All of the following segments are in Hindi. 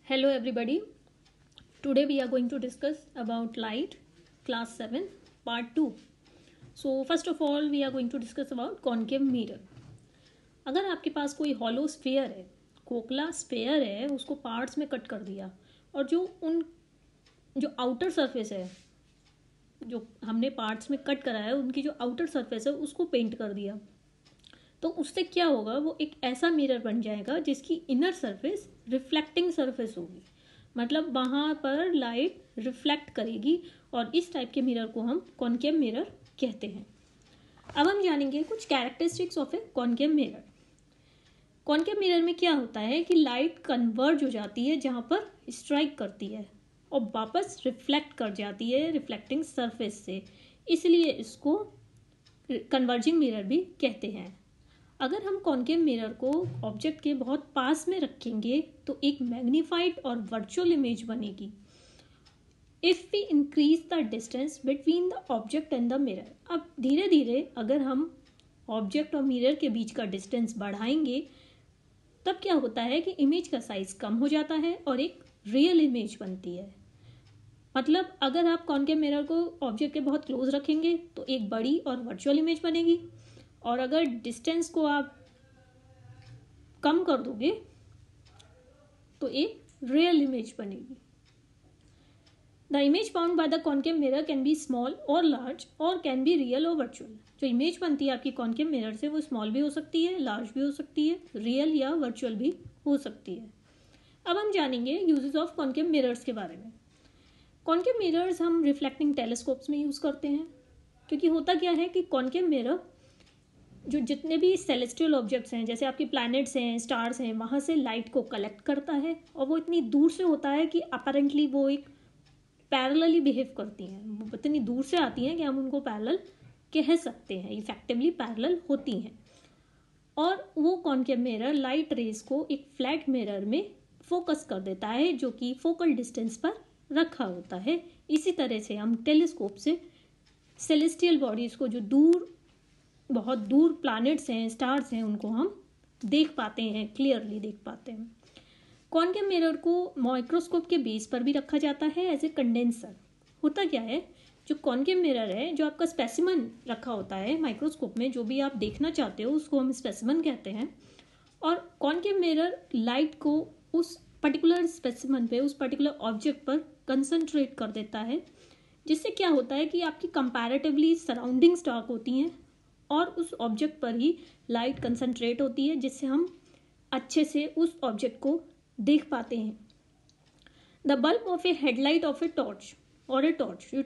Hello everybody. Today we are going to discuss about light class 7 part 2. So first of all we are going to discuss about concave mirror. अगर आपके पास कोई हॉलो स्फीयर है, खोखला स्फीयर है, उसको पार्ट्स में कट कर दिया और जो आउटर सरफेस है, जो हमने पार्ट्स में कट करा है, उनकी जो आउटर सरफेस है उसको पेंट कर दिया, तो उससे क्या होगा, वो एक ऐसा मिरर बन जाएगा जिसकी इनर सरफेस रिफ्लेक्टिंग सरफेस होगी, मतलब वहाँ पर लाइट रिफ्लेक्ट करेगी और इस टाइप के मिरर को हम कॉन्केव मिरर कहते हैं। अब हम जानेंगे कुछ characteristics of a concave mirror. Concave mirror में क्या होता है कि लाइट कन्वर्ज हो जाती है जहाँ पर स्ट्राइक करती है और वापस रिफ्लेक्ट कर जाती है रिफ्लेक्टिंग सरफेस से, इसलिए इसको कन्वर्जिंग मिरर भी कहते हैं। अगर हम कॉन्केव मिरर को ऑब्जेक्ट के बहुत पास में रखेंगे तो एक मैग्नीफाइड और वर्चुअल इमेज बनेगी। If we increase the distance between the object and the mirror, अब धीरे धीरे अगर हम ऑब्जेक्ट और मिरर के बीच का डिस्टेंस बढ़ाएंगे तब क्या होता है कि इमेज का साइज कम हो जाता है और एक रियल इमेज बनती है। मतलब अगर आप कॉन्केव मिरर को ऑब्जेक्ट के बहुत क्लोज रखेंगे तो एक बड़ी और वर्चुअल इमेज बनेगी, और अगर डिस्टेंस को आप कम कर दोगे तो एक रियल इमेज बनेगी। The image found by the concave mirror can B small और लार्ज और कैन बी रियल और वर्चुअल। जो इमेज बनती है आपकी कॉन्केव मिरर से वो स्मॉल भी हो सकती है, लार्ज भी हो सकती है, रियल या वर्चुअल भी हो सकती है। अब हम जानेंगे यूजेस ऑफ कॉन्केव मिरर्स के बारे में। कॉन्केव मिरर्स हम रिफ्लेक्टिंग टेलीस्कोप्स में यूज़ करते हैं, क्योंकि होता क्या है कि कॉन्केव मिरर जो जितने भी सेलेस्टियल ऑब्जेक्ट्स हैं, जैसे आपके प्लैनेट्स हैं, स्टार्स हैं, वहाँ से लाइट को कलेक्ट करता है और वो इतनी दूर से होता है कि अपेरेंटली वो एक पैरेलली बिहेव करती हैं। वो इतनी दूर से आती हैं कि हम उनको पैरेलल कह सकते हैं, इफेक्टिवली पैरेलल होती हैं। और वो कॉन्केव मिरर लाइट रेज को एक फ्लैट मिरर में फोकस कर देता है जो कि फोकल डिस्टेंस पर रखा होता है। इसी तरह से हम टेलीस्कोप से सेलेस्टियल बॉडीज़ को जो बहुत दूर प्लैनेट्स हैं, स्टार्स हैं, उनको हम देख पाते हैं, क्लियरली देख पाते हैं। कॉन्केव मिरर को माइक्रोस्कोप के बेस पर भी रखा जाता है एज ए कंडेंसर। होता क्या है, जो कॉन्केव मिरर है, जो आपका स्पेसिमन रखा होता है माइक्रोस्कोप में, जो भी आप देखना चाहते हो उसको हम स्पेसिमन कहते हैं, और कॉन्केव मिरर लाइट को उस पर्टिकुलर स्पेसिमन पे, उस पर्टिकुलर ऑब्जेक्ट पर कंसंट्रेट कर देता है, जिससे क्या होता है कि आपकी कंपैरेटिवली सराउंडिंग्स डार्क होती हैं और उस ऑब्जेक्ट पर ही लाइट कंसंट्रेट होती है, जिससे हम अच्छे से उस ऑब्जेक्ट को देख पाते हैं। The bulb of A headlight of a torch और ए टॉर्च, जो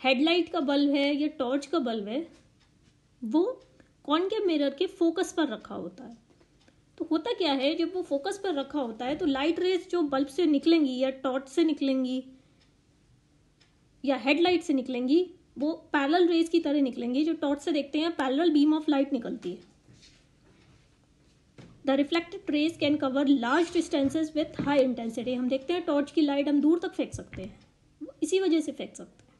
हेडलाइट का बल्ब है या टॉर्च का बल्ब है, वो कॉन्केव मिरर के फोकस पर रखा होता है। तो होता क्या है, जब वो फोकस पर रखा होता है तो लाइट रेज जो बल्ब से निकलेंगी या टॉर्च से निकलेंगी या हेडलाइट से निकलेंगी, वो पैरेलल रेज की तरह निकलेंगी। जो टॉर्च से देखते हैं पैरेलल बीम ऑफ लाइट निकलती है। The reflected raise can cover large distances with high intensity. हम देखते हैं टॉर्च की लाइट हम दूर तक फेंक सकते हैं, इसी वजह से फेंक सकते हैं।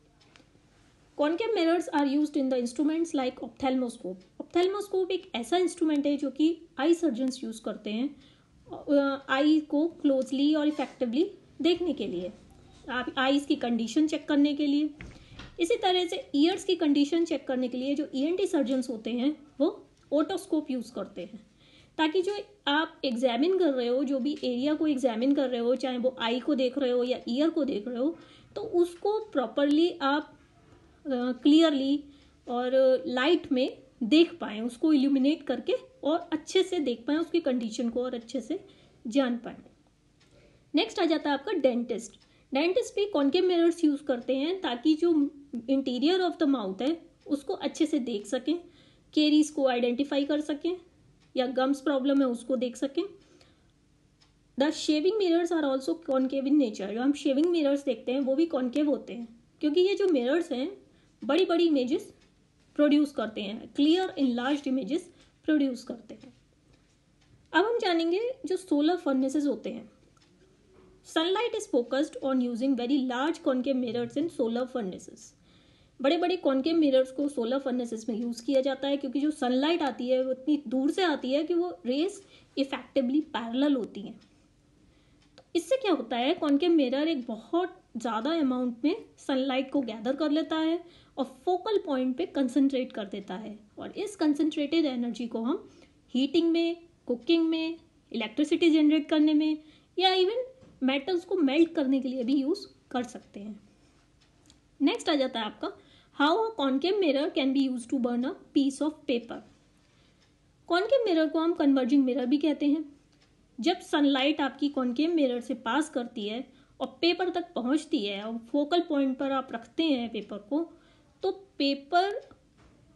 Concave mirrors are used in the instruments like ophthalmoscope. Ophthalmoscope एक ऐसा इंस्ट्रूमेंट है जो कि आई सर्जन्स यूज करते हैं आई को क्लोजली और इफेक्टिवली देखने के लिए, आप आईज की कंडीशन चेक करने के लिए। इसी तरह से ईयर्स की कंडीशन चेक करने के लिए जो ईएनटी सर्जन्स होते हैं वो ओटोस्कोप यूज़ करते हैं, ताकि जो आप एग्जामिन कर रहे हो, जो भी एरिया को एग्जामिन कर रहे हो, चाहे वो आई को देख रहे हो या ईयर को देख रहे हो, तो उसको प्रॉपरली आप क्लियरली और लाइट में देख पाएँ, उसको इल्यूमिनेट करके और अच्छे से देख पाएँ उसकी कंडीशन को और अच्छे से जान पाएँ। नेक्स्ट आ जाता है आपका डेंटिस्ट। डेंटिस्ट भी कॉन्केव मिरर्स यूज़ करते हैं ताकि जो इंटीरियर ऑफ द माउथ है उसको अच्छे से देख सकें, केरीज को आइडेंटिफाई कर सकें, या गम्स प्रॉब्लम है उसको देख सकें। The shaving mirrors are also concave in nature. जो हम शेविंग मिरर्स देखते हैं वो भी कॉन्केव होते हैं, क्योंकि ये जो मिरर्स हैं बड़ी बड़ी इमेजेस प्रोड्यूस करते हैं, क्लियर इनलार्ज्ड इमेजेस प्रोड्यूस करते हैं। अब हम जानेंगे जो सोलर फर्नेसेस होते हैं। Sunlight is focused on using very large concave mirrors in solar furnaces. बड़े बड़े कॉन्केव मिरर्स को सोलर फर्नेसेस में यूज़ किया जाता है, क्योंकि जो सनलाइट आती है वो इतनी दूर से आती है कि वो रेस इफेक्टिवली पैरेलल होती हैं। तो इससे क्या होता है, कॉनकेव मिरर एक बहुत ज़्यादा अमाउंट में सनलाइट को गैदर कर लेता है और फोकल पॉइंट पे कंसंट्रेट कर देता है, और इस कंसंट्रेटेड एनर्जी को हम हीटिंग में, कुकिंग में, इलेक्ट्रिसिटी जनरेट करने में, या इवन मेटल्स को मेल्ट करने के लिए भी यूज़ कर सकते हैं। नेक्स्ट आ जाता है आपका, how a concave mirror can be use to burn a piece of paper. Concave mirror को हम कन्वर्जिंग मिरर भी कहते हैं। जब सनलाइट आपकी कॉनकेव मिरर से पास करती है और पेपर तक पहुंचती है और फोकल पॉइंट पर आप रखते हैं पेपर को, तो पेपर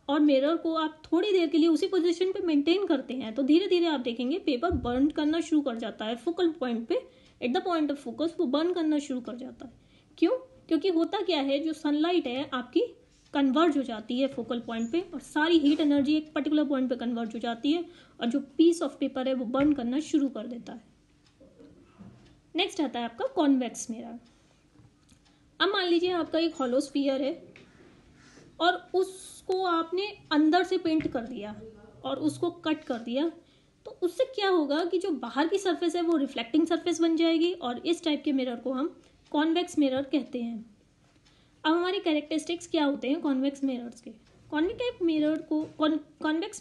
और मिरर को आप थोड़ी देर के लिए उसी पोजीशन पे मेंटेन करते हैं, तो धीरे धीरे आप देखेंगे पेपर बर्न करना शुरू कर जाता है। फोकल पॉइंट पे, at the point of focus, वो बर्न करना शुरू कर जाता है। क्यों? क्योंकि होता क्या है, जो सनलाइट है आपकी कन्वर्ज हो जाती है फोकल पॉइंट पे, और सारी हीट एनर्जी एक पर्टिकुलर पॉइंट पे कन्वर्ज हो जाती है, और जो पीस ऑफ पेपर है वो बर्न करना शुरू कर देता है। नेक्स्ट आता है आपका कॉन्वेक्स मिरर। अब मान लीजिए आपका एक हॉलो स्फीयर है और उसको आपने अंदर से पेंट कर दिया और उसको कट कर दिया, तो उससे क्या होगा कि जो बाहर की सरफेस है वो रिफ्लेक्टिंग सरफेस बन जाएगी, और इस टाइप के मिरर को हम कॉन्वेक्स मिरर कहते हैं। अब हमारे कैरेक्टरिस्टिक्स क्या होते हैं कॉन्वेक्स मिरर्स के? कॉन्वेक्स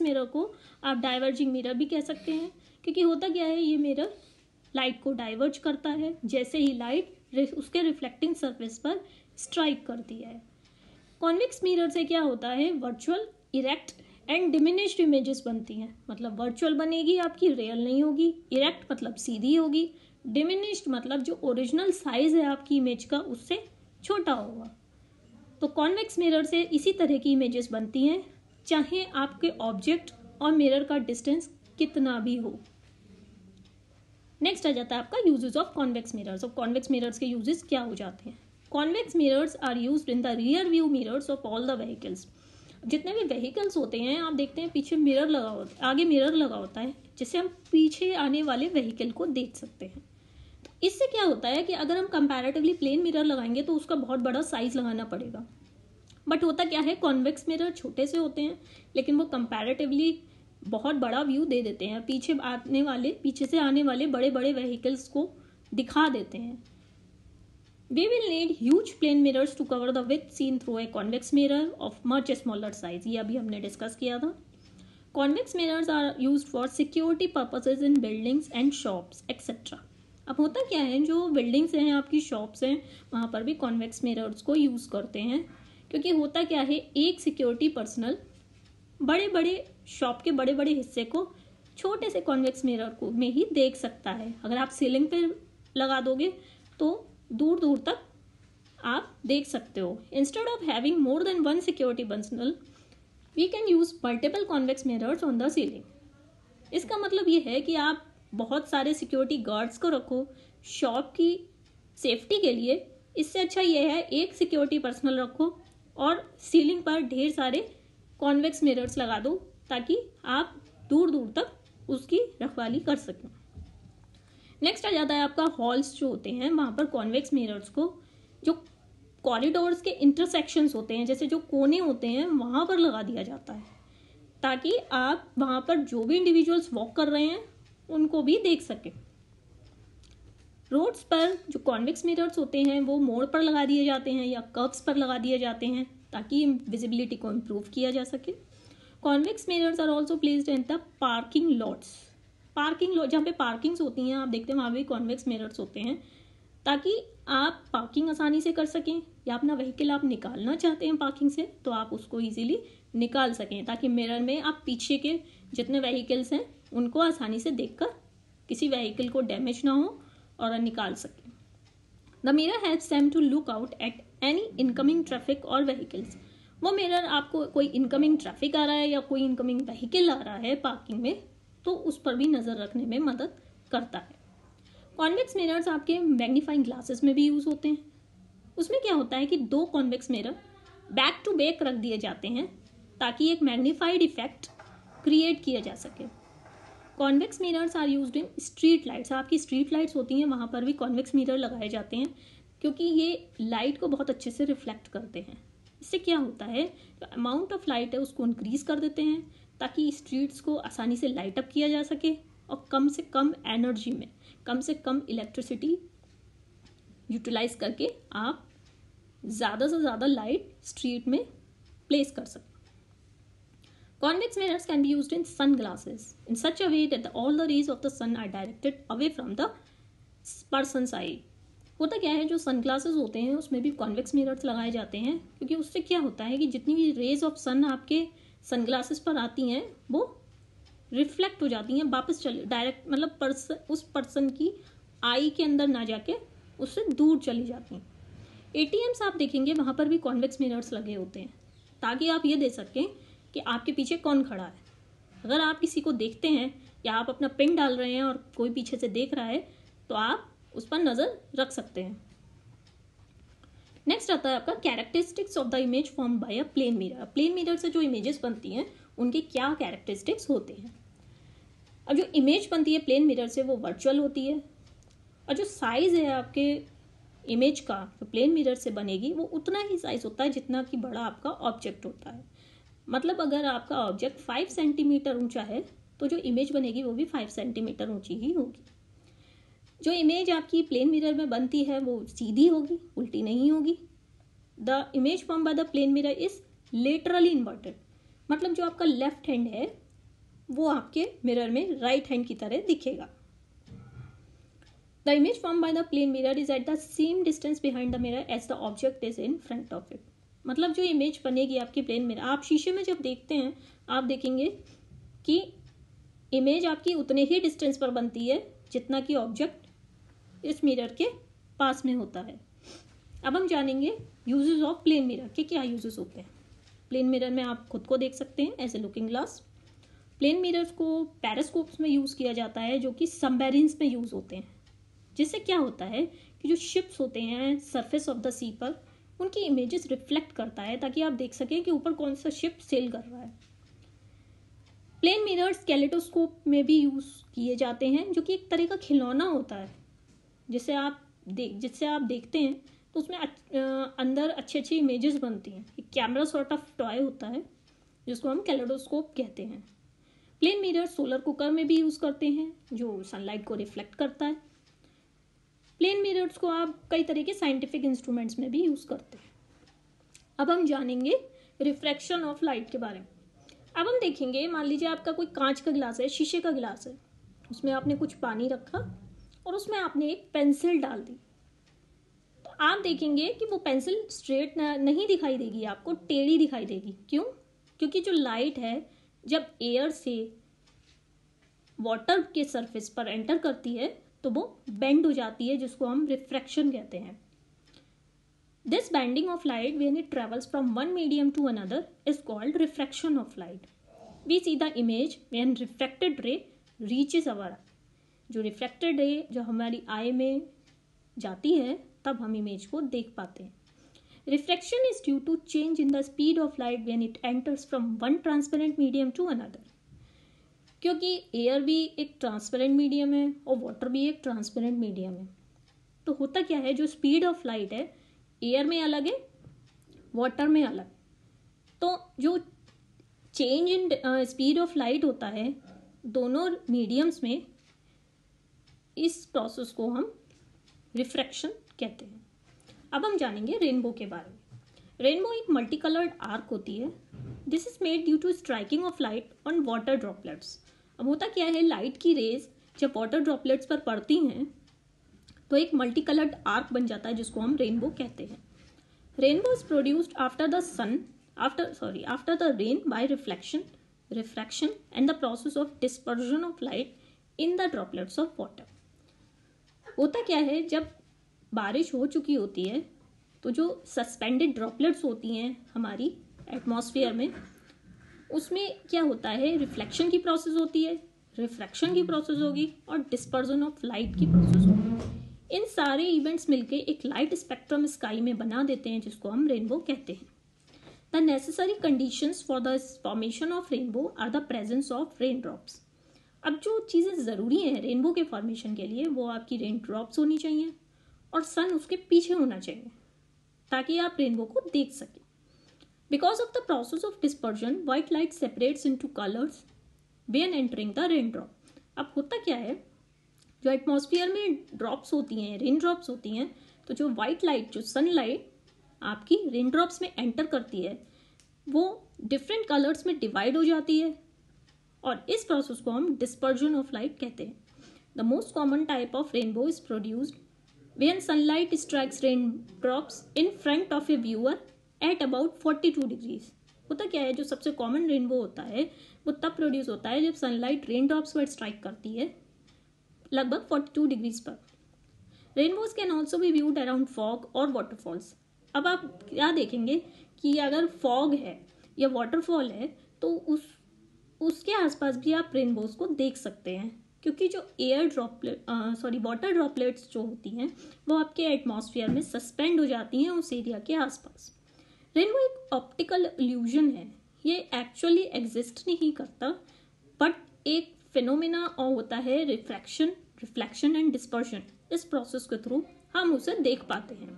मिरर को आप डाइवर्जिंग मिरर भी कह सकते हैं, क्योंकि होता क्या है, ये मिरर लाइट को डाइवर्ज करता है जैसे ही लाइट उसके रिफ्लेक्टिंग सरफेस पर स्ट्राइक करती है। कॉन्वेक्स मिरर से क्या होता है, virtual, erect and diminished images बनती हैं। मतलब वर्चुअल बनेगी आपकी, रियल नहीं होगी। इरेक्ट मतलब सीधी होगी। डिमिनिश्ड मतलब जो ओरिजिनल साइज है आपकी इमेज का उससे छोटा होगा। तो कॉन्वेक्स मिरर से इसी तरह की इमेजेस बनती हैं, चाहे आपके ऑब्जेक्ट और मिरर का डिस्टेंस कितना भी हो। नेक्स्ट आ जाता है आपका यूजेस ऑफ कॉन्वेक्स मिरर्स। और कॉन्वेक्स मिरर्स के यूजेस क्या हो जाते हैं? Convex mirrors are used in the rear view mirrors of all the vehicles. जितने भी व्हीकल्स होते हैं आप देखते हैं पीछे मिरर लगा होता है, आगे मिरर लगा होता है, जिससे हम पीछे आने वाले व्हीकल को देख सकते हैं। तो इससे क्या होता है कि अगर हम कंपैरेटिवली प्लेन मिरर लगाएंगे तो उसका बहुत बड़ा साइज लगाना पड़ेगा। बट होता क्या है, कॉन्वेक्स मिरर छोटे से होते हैं लेकिन वो कंपैरेटिवली बहुत बड़ा व्यू दे देते हैं, पीछे से आने वाले बड़े बड़े व्हीकल्स को दिखा देते हैं। We will need huge plane mirrors to cover the width seen through a convex mirror of much smaller size. ये अभी हमने डिस्कस किया था। Convex mirrors are used for security purposes in buildings and shops etc. अब होता क्या है, जो बिल्डिंग्स हैं आपकी, शॉप्स हैं, वहाँ पर भी कॉन्वेक्स मिरर्स को यूज़ करते हैं, क्योंकि होता क्या है, एक सिक्योरिटी पर्सनल बड़े बड़े शॉप के बड़े बड़े हिस्से को छोटे से कॉन्वेक्स मिरर को में ही देख सकता है। अगर आप सीलिंग पे लगा दोगे तो दूर दूर तक आप देख सकते हो। Instead of having more than one security personal we can use multiple convex mirrors on the ceiling. इसका मतलब ये है कि आप बहुत सारे सिक्योरिटी गार्ड्स को रखो शॉप की सेफ्टी के लिए, इससे अच्छा ये है एक सिक्योरिटी पर्सनल रखो और सीलिंग पर ढेर सारे कॉन्वेक्स मिरर्स लगा दो, ताकि आप दूर दूर तक उसकी रखवाली कर सकें। नेक्स्ट आ जाता है आपका हॉल्स जो होते हैं, वहाँ पर कॉन्वेक्स मिरर्स को जो कॉरिडोर्स के इंटरसेक्शंस होते हैं, जैसे जो कोने होते हैं, वहाँ पर लगा दिया जाता है, ताकि आप वहाँ पर जो भी इंडिविजुअल्स वॉक कर रहे हैं उनको भी देख सकें। रोड्स पर जो कॉन्वेक्स मिरर्स होते हैं वो मोड़ पर लगा दिए जाते हैं या कर्व्स पर लगा दिए जाते हैं, ताकि विजिबिलिटी को इम्प्रूव किया जा सके। Convex mirrors are also placed in the parking lots. Parking lot, जहाँ पे पार्किंग्स होती हैं आप देखते हैं वहाँ भी कॉन्वेक्स मिरर्स होते हैं, ताकि आप पार्किंग आसानी से कर सकें, या अपना व्हीकल आप निकालना चाहते हैं पार्किंग से तो आप उसको इजीली निकाल सकें, ताकि मिरर में आप पीछे के जितने व्हीकल्स हैं उनको आसानी से देखकर किसी व्हीकल को डैमेज ना हो और निकाल सकें। The mirror helps them to look out at any incoming traffic और व्हीकल्स। वो मिरर आपको कोई इनकमिंग ट्रैफिक आ रहा है या कोई इनकमिंग व्हीकल आ रहा है पार्किंग में, तो उस पर भी नज़र रखने में मदद करता है। कॉन्वेक्स मिरर्स आपके मैग्नीफाइंग ग्लासेस में भी यूज़ होते हैं। उसमें क्या होता है कि दो convex mirror back to back रख दिए जाते हैं, ताकि एक मैग्नीफाइड इफेक्ट क्रिएट किया जा सके। Convex mirrors are used in street lights. आपकी स्ट्रीट लाइट्स होती हैं, वहाँ पर भी कॉन्वेक्स मिरर लगाए जाते हैं, क्योंकि ये लाइट को बहुत अच्छे से रिफ्लेक्ट करते हैं। इससे क्या होता है, जो अमाउंट ऑफ लाइट है उसको इंक्रीज कर देते हैं, ताकि स्ट्रीट्स को आसानी से लाइट अप किया जा सके और कम से कम एनर्जी में कम से कम इलेक्ट्रिसिटी यूटिलाइज करके आप ज़्यादा से ज़्यादा लाइट स्ट्रीट में प्लेस कर सकते। Convex mirrors can be used in sunglasses in such a way that all the rays of the sun are directed away from the person's eye. होता क्या है, जो सनग्लासेस होते हैं उसमें भी कॉन्वेक्स मिरर्स लगाए जाते हैं, क्योंकि उससे क्या होता है कि जितनी भी रेज ऑफ सन आपके सनग्लासेस पर आती हैं वो रिफ्लेक्ट हो जाती हैं, वापस चले डायरेक्ट, मतलब उस पर्सन की आई के अंदर ना जाके उससे दूर चली जाती हैं। ATMs आप देखेंगे वहाँ पर भी कॉन्वेक्स मिरर्स लगे होते हैं, ताकि आप ये दे सकें कि आपके पीछे कौन खड़ा है। अगर आप किसी को देखते हैं या आप अपना पिन डाल रहे हैं और कोई पीछे से देख रहा है तो आप उस पर नज़र रख सकते हैं। नेक्स्ट आता है आपका characteristics of the image form by a plane mirror. Plane mirror से जो इमेजेस बनती हैं उनके क्या कैरेक्टरिस्टिक्स होते हैं। अब जो इमेज बनती है प्लेन मिरर से वो वर्चुअल होती है, और जो साइज़ है आपके इमेज का जो प्लेन मिरर से बनेगी वो उतना ही साइज़ होता है जितना कि बड़ा आपका ऑब्जेक्ट होता है। मतलब अगर आपका ऑब्जेक्ट 5 सेंटीमीटर ऊंचा है तो जो इमेज बनेगी वो भी 5 सेंटीमीटर ऊंची ही होगी। जो इमेज आपकी प्लेन मिरर में बनती है वो सीधी होगी, उल्टी नहीं होगी। The image form by the plane mirror is laterally inverted, मतलब जो आपका लेफ्ट हैंड है वो आपके मिरर में राइट हैंड की तरह दिखेगा। The image form by the plane mirror is at the same distance behind the mirror as the object is in front of it. मतलब जो इमेज बनेगी आपकी प्लेन मिरर, आप शीशे में जब देखते हैं आप देखेंगे कि इमेज आपकी उतने ही डिस्टेंस पर बनती है जितना कि ऑब्जेक्ट इस मिरर के पास में होता है। अब हम जानेंगे यूजेस ऑफ प्लेन मिरर के क्या यूजेस होते हैं। प्लेन मिरर में आप खुद को देख सकते हैं as a looking glass. Plane mirrors को पेरिस्कोप्स में यूज़ किया जाता है जो कि सबमरीन्स में यूज़ होते हैं, जिससे क्या होता है कि जो शिप्स होते हैं सरफेस ऑफ द सी पर उनकी इमेजेस रिफ्लेक्ट करता है ताकि आप देख सकें कि ऊपर कौन सा शिप सेल कर रहा है। प्लेन मिरर्स कैलेडोस्कोप में भी यूज़ किए जाते हैं जो कि एक तरह का खिलौना होता है जिससे आप देखते हैं तो उसमें अंदर अच्छी अच्छी इमेजेस बनती हैं। एक कैमरा सॉर्ट ऑफ टॉय होता है जिसको हम कैलेडोस्कोप कहते हैं। प्लेन मिरर सोलर कुकर में भी यूज़ करते हैं जो सनलाइट को रिफ्लेक्ट करता है। प्लेन मिरर्स को आप कई तरह के साइंटिफिक इंस्ट्रूमेंट्स में भी यूज़ करते हैं। अब हम जानेंगे रिफ्रैक्शन ऑफ लाइट के बारे में। अब हम देखेंगे, मान लीजिए आपका कोई कांच का गिलास है, शीशे का गिलास है, उसमें आपने कुछ पानी रखा और उसमें आपने एक पेंसिल डाल दी, तो आप देखेंगे कि वो पेंसिल स्ट्रेट नहीं दिखाई देगी, आपको टेढ़ी दिखाई देगी। क्यों? क्योंकि जो लाइट है जब एयर से वाटर के सरफेस पर एंटर करती है तो वो बेंड हो जाती है, जिसको हम रिफ्रैक्शन कहते हैं। This bending of light when it travels from one medium to another is called refraction of light. We see the image when refracted ray reaches our eye. जो रिफ्रैक्टेड रे जो हमारी आई में जाती है तब हम इमेज को देख पाते हैं। Refraction is due to change in the speed of light when it enters from one transparent medium to another. क्योंकि एयर भी एक ट्रांसपेरेंट मीडियम है और वाटर भी एक ट्रांसपेरेंट मीडियम है, तो होता क्या है, जो स्पीड ऑफ लाइट है एयर में अलग है, वाटर में अलग। तो जो change in speed of light होता है दोनों मीडियम्स में, इस प्रोसेस को हम रिफ्रैक्शन कहते हैं। अब हम जानेंगे रेनबो के बारे में। रेनबो एक मल्टी कलर्ड आर्क होती है। This is made due to striking of light on water droplets. अब होता क्या है, लाइट की रेज जब वाटर ड्रॉपलेट्स पर पड़ती हैं तो एक मल्टी कलर्ड आर्क बन जाता है जिसको हम रेनबो कहते हैं। Rainbow is produced after the rain by refraction and the process of dispersion of light in the droplets of water. होता क्या है, जब बारिश हो चुकी होती है तो जो सस्पेंडेड ड्रॉपलेट्स होती हैं हमारी एटमॉस्फेयर में, उसमें क्या होता है, रिफ्लेक्शन की प्रोसेस होती है, रिफ्रैक्शन की प्रोसेस होगी और डिस्पर्जन ऑफ लाइट की प्रोसेस होगी। इन सारे इवेंट्स मिलके एक लाइट स्पेक्ट्रम स्काई में बना देते हैं जिसको हम रेनबो कहते हैं। The necessary conditions for the formation of rainbow are the presence of rain drops. अब जो चीज़ें ज़रूरी हैं रेनबो के फॉर्मेशन के लिए वो आपकी रेन ड्रॉप्स होनी चाहिए और सन उसके पीछे होना चाहिए ताकि आप रेनबो को देख सकें। Because of the process of dispersion, white light separates into colors when entering the raindrop। अब होता क्या है, जो एटमॉस्फेयर में ड्रॉप्स होती हैं, रेन ड्रॉप्स होती हैं, तो जो वाइट लाइट, जो सनलाइट आपकी रेन ड्रॉप्स में एंटर करती है, वो डिफरेंट कलर्स में डिवाइड हो जाती है और इस प्रोसेस को हम डिस्पर्जन ऑफ लाइट कहते हैं. The most common type of rainbow is produced when sunlight strikes rain drops in front of A viewer at about 42 degrees. होता क्या है, जो सबसे कॉमन रेनबो होता है वो तब प्रोड्यूस होता है जब सनलाइट रेन ड्रॉप्स पर स्ट्राइक करती है लगभग 42 डिग्रीज पर. Rainbows can also be viewed around fog और वाटरफॉल्स. अब आप क्या देखेंगे कि अगर फॉग है या वाटरफॉल है तो उसके आसपास भी आप रेनबोज को देख सकते हैं, क्योंकि जो वाटर ड्रॉपलेट्स जो होती हैं वो आपके एटमॉस्फेयर में सस्पेंड हो जाती हैं उस एरिया के आसपास. रेनबो एक ऑप्टिकल इल्यूजन है, ये एक्चुअली एग्जिस्ट नहीं करता, बट एक फिनोमेना होता है रिफ्लेक्शन एंड डिस्पर्शन. इस प्रोसेस के थ्रू हम उसे देख पाते हैं.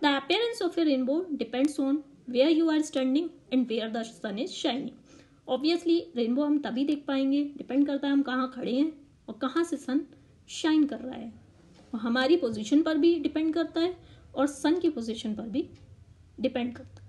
The appearance of a rainbow depends on where you are standing and where the sun is shining. Obviously rainbow हम तभी देख पाएंगे, डिपेंड करता है हम कहाँ खड़े हैं और कहाँ से सन शाइन कर रहा है. और हमारी पोजीशन पर भी डिपेंड करता है और सन की पोजीशन पर भी डिपेंड करता है.